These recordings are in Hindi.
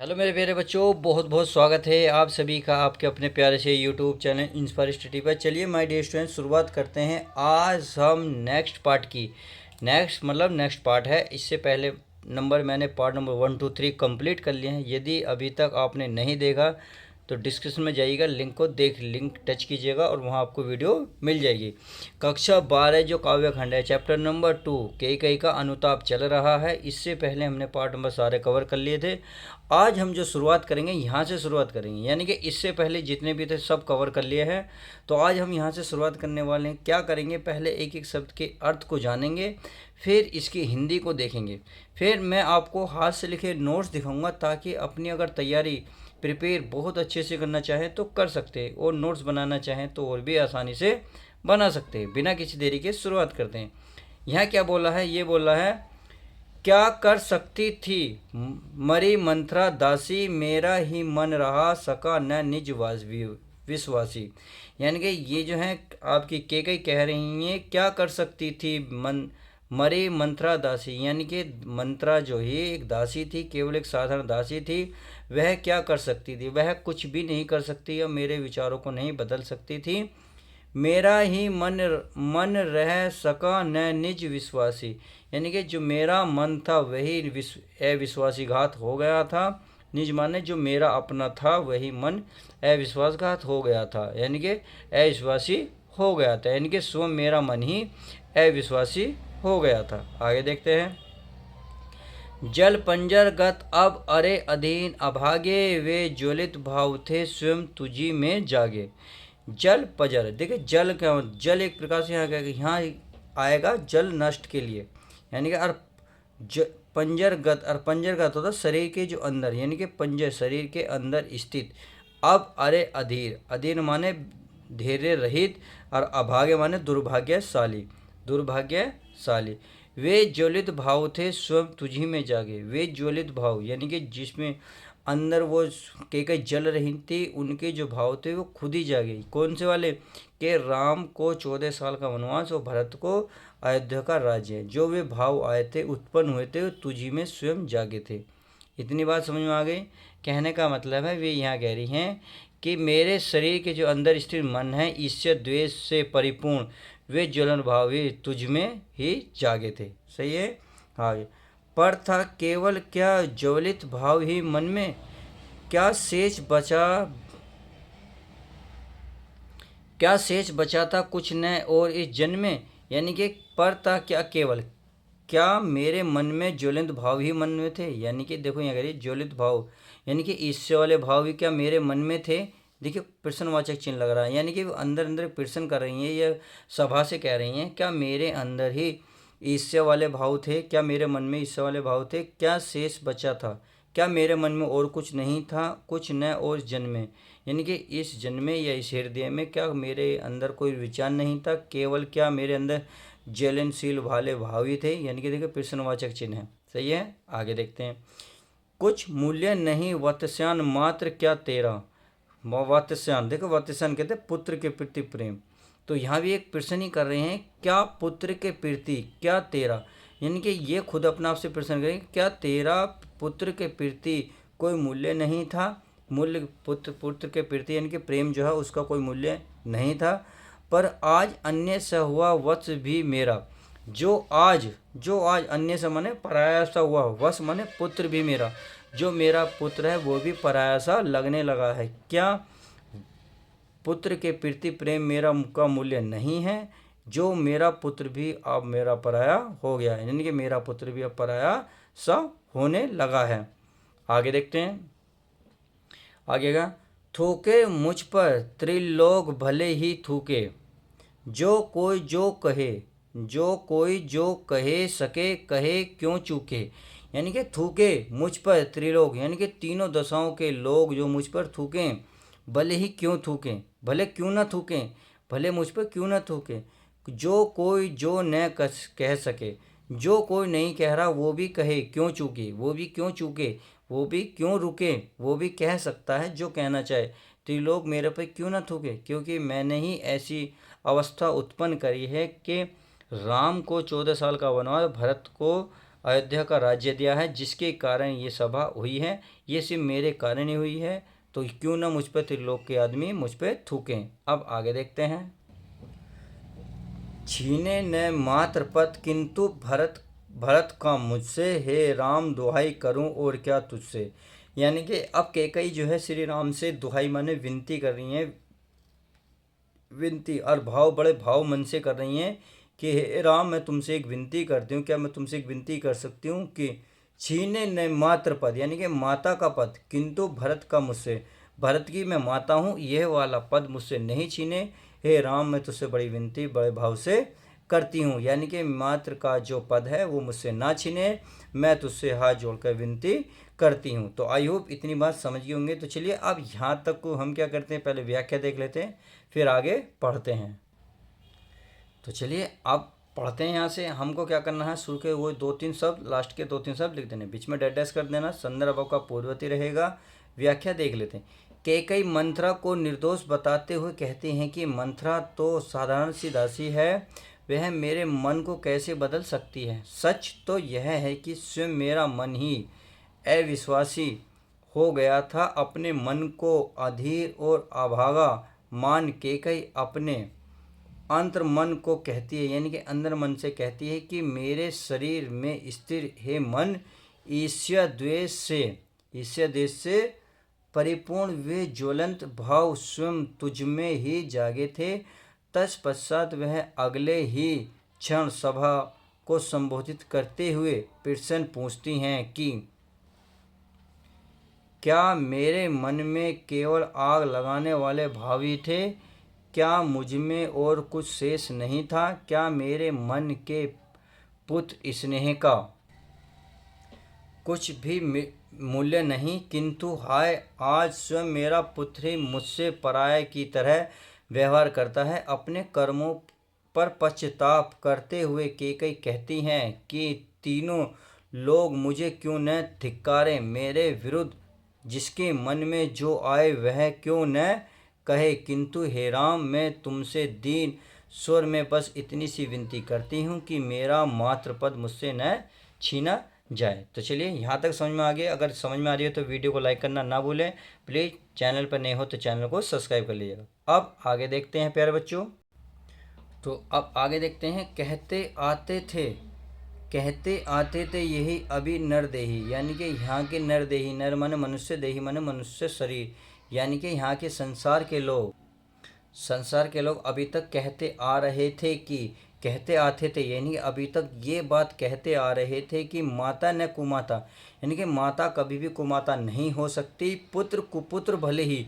हेलो मेरे प्यारे बच्चों, बहुत बहुत स्वागत है आप सभी का आपके अपने प्यारे से यूट्यूब चैनल इंस्पायर स्टडी पर। चलिए माय डियर स्टूडेंट, शुरुआत करते हैं। आज हम नेक्स्ट पार्ट की नेक्स्ट पार्ट है। इससे पहले मैंने पार्ट नंबर 1 2 3 कंप्लीट कर लिए हैं। यदि अभी तक आपने नहीं देखा तो डिस्क्रिप्शन में जाइएगा, लिंक टच कीजिएगा और वहाँ आपको वीडियो मिल जाएगी। कक्षा 12 जो काव्य खंड है, चैप्टर नंबर 2 कई का अनुताप चल रहा है। इससे पहले हमने पार्ट नंबर सारे कवर कर लिए थे। आज हम जो शुरुआत करेंगे यहाँ से शुरुआत करेंगे, यानी कि इससे पहले जितने भी थे सब कवर कर लिए हैं। तो आज हम यहाँ से शुरुआत करने वाले हैं। क्या करेंगे, पहले एक एक शब्द के अर्थ को जानेंगे, फिर इसकी हिंदी को देखेंगे, फिर मैं आपको हाथ से लिखे नोट्स दिखाऊंगा ताकि अपनी अगर तैयारी प्रिपेयर बहुत अच्छे से करना चाहें तो कर सकते हैं, और नोट्स बनाना चाहें तो और भी आसानी से बना सकते हैं। बिना किसी देरी के शुरुआत करते हैं। यहाँ क्या बोला है, ये बोला है, क्या कर सकती थी मरी मंत्रा दासी, मेरा ही मन रहा सका न निज विश्वासी। यानी कि ये जो है आपकी कई कह रही हैं, क्या कर सकती थी मरी मंत्रा दासी, यानी कि मंत्रा जो ही एक दासी थी, केवल एक साधारण दासी थी। वह क्या कर सकती थी, वह कुछ भी नहीं कर सकती या मेरे विचारों को नहीं बदल सकती थी। मेरा ही मन रह सका न निज विश्वासी, यानी कि जो मेरा मन था वही अविश्वासीघात हो गया था। निज माने जो मेरा अपना था वही मन अविश्वासघात हो गया था, यानी कि अविश्वासी हो गया था, यानी कि स्वयं मेरा मन ही अविश्वासी हो गया था। आगे देखते हैं। जल पंजर गत अब अरे अधीन अभागे, वे ज्वलित भाव थे स्वयं तुझी में जागे। जल पजर, देखिए जल क्या, जल एक प्रकार से यहाँ आएगा जल नष्ट के लिए, यानी कि पंजरगत, और पंजरगत होता शरीर के जो अंदर, यानी कि पंजर शरीर के अंदर स्थित। अब अरे अधीर, अधीर माने धैर्य रहित, और अभाग्य माने दुर्भाग्यशाली। वे ज्वलित भाव थे स्वयं तुझी में जागे। वे ज्वलित भाव, यानी कि जिसमें अंदर वो कई जल रही थी, उनके जो भाव थे वो खुद ही जागे। कौन से वाले, के राम को 14 साल का वनवास और भरत को अयोध्या का राज्य, जो वे भाव आए थे उत्पन्न हुए थे तुझी में स्वयं जागे थे। इतनी बात समझ में आ गई। कहने का मतलब है, वे यहाँ कह रही हैं कि मेरे शरीर के जो अंदर स्थित मन है, ईर्ष्या द्वेष से परिपूर्ण वे ज्वलन भाव ही तुझ में ही जागे थे। सही है। आगे, पर था केवल क्या ज्वलित भाव ही मन में, क्या शेष बचा था कुछ न और इस जन्म में। यानी कि पर था क्या केवल, क्या मेरे मन में ज्वलित भाव ही मन में थे। यानी कि देखो यहाँ करिए, ज्वलित भाव यानी कि ईर्ष्या वाले भाव भी क्या मेरे मन में थे। देखिए प्रश्नवाचक चिन्ह लग रहा है, यानी कि अंदर अंदर प्रश्न कर रही हैं, या सभा से कह रही हैं, क्या मेरे अंदर ही ईर्ष्या वाले भाव थे, क्या मेरे मन में ईर्ष्या वाले भाव थे, क्या शेष बचा था, क्या मेरे मन में और कुछ नहीं था कुछ न और जन्म में। यानी कि इस जन्म में या इस हृदय में क्या मेरे अंदर कोई विचार नहीं था, केवल क्या मेरे अंदर ज्वलनशील वाले भाव ही थे। यानी कि देखिए प्रश्नवाचक चिन्ह है। सही है। आगे देखते हैं। कुछ मूल्य नहीं वत्स्यान मात्र क्या तेरा। वत्स्यान, देखो वत्स्यान कहते हैं पुत्र के प्रति प्रेम। तो यहाँ भी एक प्रश्न ही कर रहे हैं, क्या पुत्र के प्रति क्या तेरा, यानी कि ये खुद अपने आप से प्रश्न करें, क्या तेरा पुत्र के प्रति कोई मूल्य नहीं था। मूल्य पुत्र के प्रति यानी कि प्रेम जो है उसका कोई मूल्य नहीं था। पर आज अन्य सा हुआ वत्स भी मेरा, जो आज अन्य से माने पराया सा हुआ, वश माने पुत्र भी मेरा, जो मेरा पुत्र है वो भी पराया सा लगने लगा है। क्या पुत्र के प्रति प्रेम मेरा का मूल्य नहीं है, जो मेरा पुत्र भी अब मेरा पराया हो गया है, यानी कि मेरा पुत्र भी अब पराया सा होने लगा है। आगे देखते हैं। आगे का, थूके मुझ पर त्रिलोक भले ही थूके, जो कोई जो कहे सके कहे क्यों चूके। यानी कि थूके मुझ पर त्रिलोक, यानी कि तीनों दशाओं के लोग जो मुझ पर थूकें, भले ही क्यों थूकें, भले क्यों ना थूकें, भले मुझ पर क्यों ना थूकें। जो कोई जो न कह सके, जो कोई नहीं कह रहा वो भी कहे क्यों चूके, वो भी क्यों चूके, वो भी क्यों रुके, वो भी कह सकता है जो कहना चाहे। त्रिलोक मेरे पर क्यों ना थूके, क्योंकि मैंने ही ऐसी अवस्था उत्पन्न करी है कि राम को 14 साल का वनवास, भरत को अयोध्या का राज्य दिया है, जिसके कारण ये सभा हुई है, ये सिर्फ मेरे कारण ही हुई है, तो क्यों ना मुझ पर त्रिलोक के आदमी मुझ पर थूकें। अब आगे देखते हैं। छीने न मात्र पद किंतु भरत भरत का मुझसे, हे राम दुहाई करूं और क्या तुझसे। यानी कि अब कैकई जो है श्री राम से दुहाई माने विनती कर रही हैं, विनती और भाव बड़े भाव मन से कर रही हैं कि हे राम मैं तुमसे एक विनती करती हूँ, क्या मैं तुमसे एक विनती कर सकती हूँ कि छीने न मात्र पद, यानी कि माता का पद, किंतु भरत का मुझसे, भरत की मैं माता हूँ, यह वाला पद मुझसे नहीं छीने। हे राम मैं तुझसे बड़ी विनती बड़े भाव से करती हूँ, यानी कि मात्र का जो पद है वो मुझसे ना छीने, मैं तुझसे हाथ जोड़कर विनती करती हूँ। तो आई होप इतनी बात समझ गए होंगे। तो चलिए अब यहाँ तक को हम क्या करते हैं, पहले व्याख्या देख लेते हैं, फिर आगे पढ़ते हैं। तो चलिए अब पढ़ते हैं। यहाँ से हमको क्या करना है, शुरू के वो 2-3 शब्द, लास्ट के 2-3 शब्द लिख देने, बीच में डैश कर देना, संदर्भ आपका पूर्ववर्ती रहेगा। व्याख्या देख लेते हैं। कैकेयी मंथरा को निर्दोष बताते हुए कहते हैं कि मंथरा तो साधारण सी दासी है, वह मेरे मन को कैसे बदल सकती है। सच तो यह है कि स्वयं मेरा मन ही अविश्वासी हो गया था। अपने मन को अधीर और अभागा मान कैकेयी अपने अंतर मन को कहती है, यानी कि अंदर मन से कहती है कि मेरे शरीर में स्थिर है मन, ईर्ष्या द्वेष से परिपूर्ण वे ज्वलंत भाव स्वयं तुझमें ही जागे थे। तत्पश्चात वह अगले ही क्षण सभा को संबोधित करते हुए प्रश्न पूछती हैं कि क्या मेरे मन में केवल आग लगाने वाले भाव ही थे, क्या मुझमें और कुछ शेष नहीं था, क्या मेरे मन के पुत्र स्नेह का कुछ भी मूल्य नहीं, किंतु हाय आज स्वयं मेरा पुत्र ही मुझसे पराया की तरह व्यवहार करता है। अपने कर्मों पर पश्चाताप करते हुए कैकेयी कहती हैं कि तीनों लोग मुझे क्यों न धिक्कारें, मेरे विरुद्ध जिसके मन में जो आए वह क्यों न कहे, किंतु हे राम मैं तुमसे दीन स्वर में बस इतनी सी विनती करती हूँ कि मेरा मात्र पद मुझसे न छीना जाए। तो चलिए यहाँ तक समझ में आ गया। अगर समझ में आ रही है तो वीडियो को लाइक करना ना भूलें, प्लीज़ चैनल पर नए हो तो चैनल को सब्सक्राइब कर लीजिएगा। अब आगे देखते हैं प्यारे बच्चों। तो अब आगे देखते हैं। कहते आते थे यही अभी नरदेही, यानी कि यहाँ के नरदेही, नर माने मनुष्य, देही माने मनुष्य शरीर, यानी कि यहाँ के संसार के लोग अभी तक कहते आ रहे थे कि कहते आते थे, यानी अभी तक ये बात कहते आ रहे थे कि माता न कुमाता, यानी कि माता कभी भी कुमाता नहीं हो सकती। पुत्र कुपुत्र भले ही,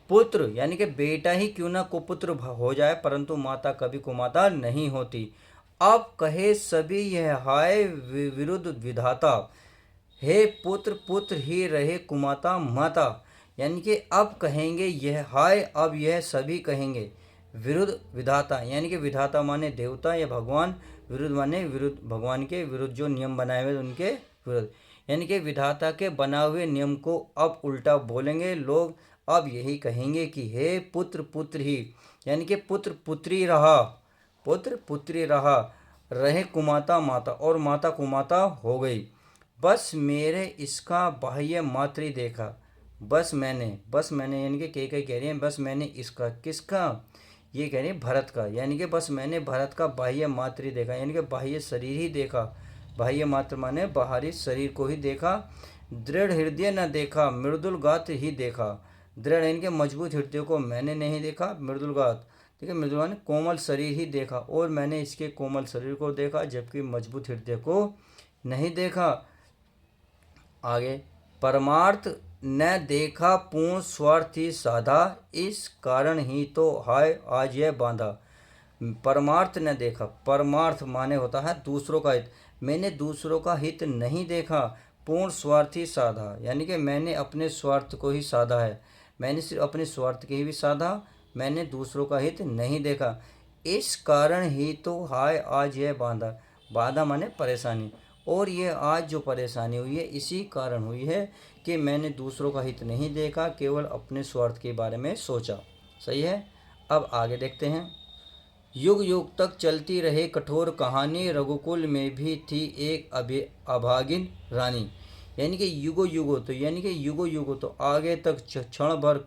पुत्र यानी कि बेटा ही क्यों ना कुपुत्र हो जाए, परंतु माता कभी कुमाता नहीं होती। अब कहे सभी यह हाय विरुद्ध विधाता, हे पुत्र पुत्र ही रहे कुमाता माता, यानी कि अब कहेंगे यह हाय, अब यह सभी कहेंगे विरुद्ध विधाता, यानी कि विधाता माने देवता या भगवान, विरुद्ध माने विरुद्ध भगवान के विरुद्ध जो नियम बनाए हुए उनके विरुद्ध, यानी कि विधाता के बनाए हुए नियम को अब उल्टा बोलेंगे लोग। अब यही कहेंगे कि हे पुत्र पुत्र ही, यानी कि पुत्र पुत्री रहा, पुत्र पुत्री रहे कुमाता माता, और माता कुमाता हो गई। बस मेरे इसका बाह्य मात्र ही देखा, बस मैंने यानी कि कैकेयी कह रही है बस मैंने इसका, किसका, ये कह रही है भरत का, यानी कि बस मैंने भरत का बाह्य मात्र ही देखा, यानी कि बाह्य शरीर ही देखा। बाह्य मात्र माने बाहरी शरीर को ही देखा। दृढ़ हृदय न देखा, मृदुल गात्र ही देखा। दृढ़ यानी कि मजबूत हृदय को मैंने नहीं देखा, मृदुल गात्र, ठीक है, मृदुल माने कोमल शरीर ही देखा, और मैंने इसके कोमल शरीर को देखा जबकि मजबूत हृदय को नहीं देखा। आगे, परमार्थ न देखा पूर्ण स्वार्थी साधा, इस कारण ही तो हाय आज यह बांधा। परमार्थ न देखा, परमार्थ माने होता है दूसरों का हित, मैंने दूसरों का हित नहीं देखा। पूर्ण स्वार्थी साधा, यानी कि मैंने अपने स्वार्थ को ही साधा है, मैंने सिर्फ अपने स्वार्थ के ही भी साधा, मैंने दूसरों का हित नहीं देखा। इस कारण ही तो हाय आज यह बांधा, बाधा माने परेशानी, और ये आज जो परेशानी हुई है इसी कारण हुई है कि मैंने दूसरों का हित नहीं देखा, केवल अपने स्वार्थ के बारे में सोचा। सही है। अब आगे देखते हैं। युग युग तक चलती रहे कठोर कहानी, रघुकुल में भी थी एक अभागिन रानी। यानी कि युगो युगो, तो यानी कि युगो युगो तो आगे तक क्षण भर,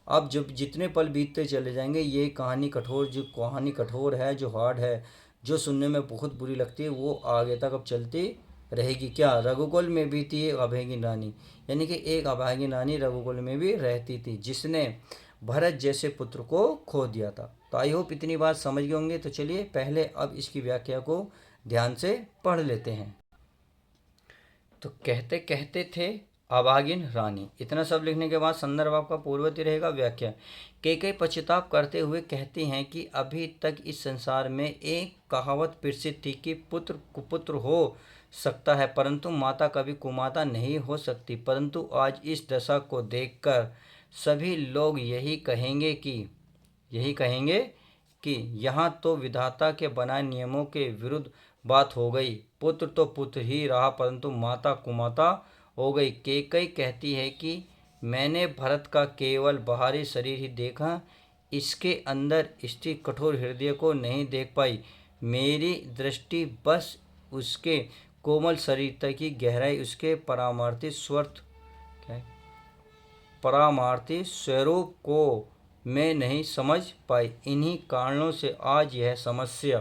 अब जब जितने पल बीतते चले जाएंगे ये कहानी कठोर, जो कहानी कठोर है, जो हार्ड है, जो सुनने में बहुत बुरी लगती है, वो आगे तक अब चलती रहेगी। क्या? रघुकुल में भी थी एक अभागिन रानी, यानी कि एक अभागिन रानी रघुकुल में भी रहती थी, जिसने भरत जैसे पुत्र को खो दिया था। तो आई होप इतनी बात समझ गए होंगे। तो चलिए पहले अब इसकी व्याख्या को ध्यान से पढ़ लेते हैं। तो कहते कहते थे अभागिन रानी, इतना सब लिखने के बाद संदर्भ आपका पूर्ववर्ती रहेगा। व्याख्या, कई पश्चाताप करते हुए कहती हैं कि अभी तक इस संसार में एक कहावत प्रसिद्ध थी कि पुत्र कुपुत्र हो सकता है परंतु माता कभी कुमाता नहीं हो सकती। परंतु आज इस दशा को देखकर सभी लोग यही कहेंगे कि यहाँ तो विधाता के बनाए नियमों के विरुद्ध बात हो गई। पुत्र तो पुत्र ही रहा परंतु माता कुमाता हो गई। केकई कहती है कि मैंने भरत का केवल बाहरी शरीर ही देखा, इसके अंदर स्थित कठोर हृदय को नहीं देख पाई। मेरी दृष्टि बस उसके कोमल शरीर तक की गहराई, उसके परामार्थी स्वरूप को मैं नहीं समझ पाई। इन्हीं कारणों से आज यह समस्या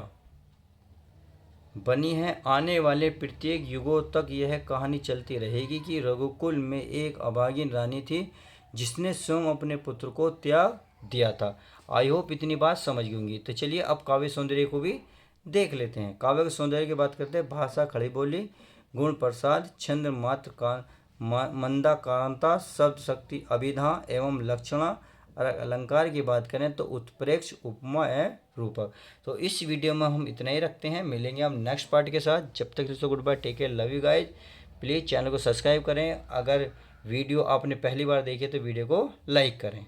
बनी है। आने वाले प्रत्येक युगों तक यह कहानी चलती रहेगी कि रघुकुल में एक अभागिन रानी थी जिसने स्वयं अपने पुत्र को त्याग दिया था। आई होप इतनी बात समझ गई होंगी। तो चलिए अब काव्य सौंदर्य को भी देख लेते हैं। काव्य सौंदर्य की बात करते हैं। भाषा खड़ी बोली, गुण प्रसाद, छंद मात्र का मंदाकांता, शब्द शक्ति अभिधा एवं लक्षणा। और अलंकार की बात करें तो उत्प्रेक्ष, उपमा एवं रूपक। तो इस वीडियो में हम इतना ही रखते हैं, मिलेंगे हम नेक्स्ट पार्ट के साथ। जब तक दोस्तों goodbye, take care, love you guys. Please channel को सब्सक्राइब करें, अगर वीडियो आपने पहली बार देखी तो वीडियो को लाइक करें।